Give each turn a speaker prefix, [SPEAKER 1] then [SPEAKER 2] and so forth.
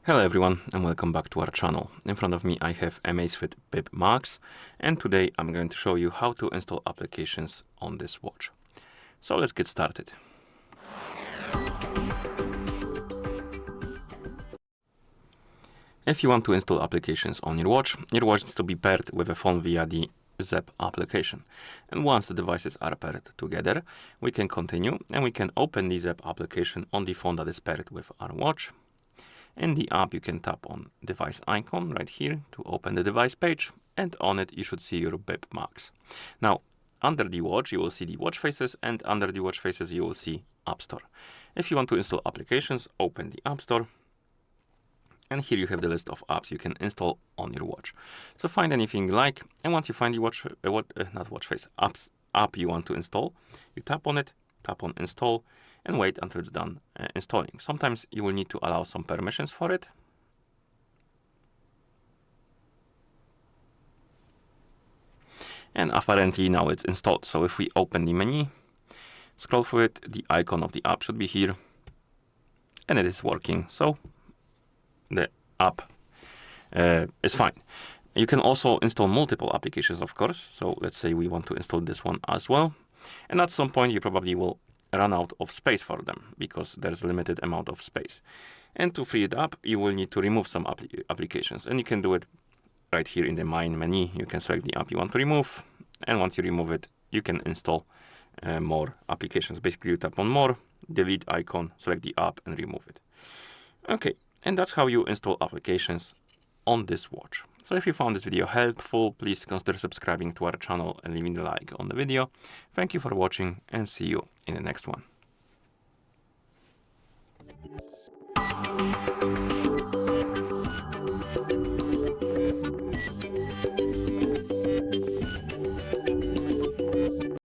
[SPEAKER 1] Hello everyone and welcome back to our channel. In front of me I have AMAZFIT Bip Max, and today I'm going to show you how to install applications on this watch. So let's get started. If you want to install applications on your watch needs to be paired with a phone via the Zepp application. And once the devices are paired together, we can continue and we can open the Zepp application on the phone that is paired with our watch. In the app, you can tap on device icon right here to open the device page, and on it you should see your Bip Max. Now, under the watch you will see the watch faces, and under the watch faces you will see App Store. If you want to install applications, open the App Store, and here you have the list of apps you can install on your watch. So find anything you like, and once you find the app you want to install, you tap on it, tap on install, and wait until it's done installing. Sometimes you will need to allow some permissions for it. And apparently now it's installed. So if we open the menu, scroll through it, the icon of the app should be here, and it is working. So the app is fine. You can also install multiple applications, of course. So let's say we want to install this one as well. And at some point you probably will run out of space for them because there's a limited amount of space. And to free it up, you will need to remove some applications. And you can do it right here in the main menu. You can select the app you want to remove. And once you remove it, you can install more applications. Basically, you tap on more, delete icon, select the app and remove it. Okay, and that's how you install applications on this watch. So if you found this video helpful, please consider subscribing to our channel and leaving a like on the video. Thank you for watching and see you in the next one.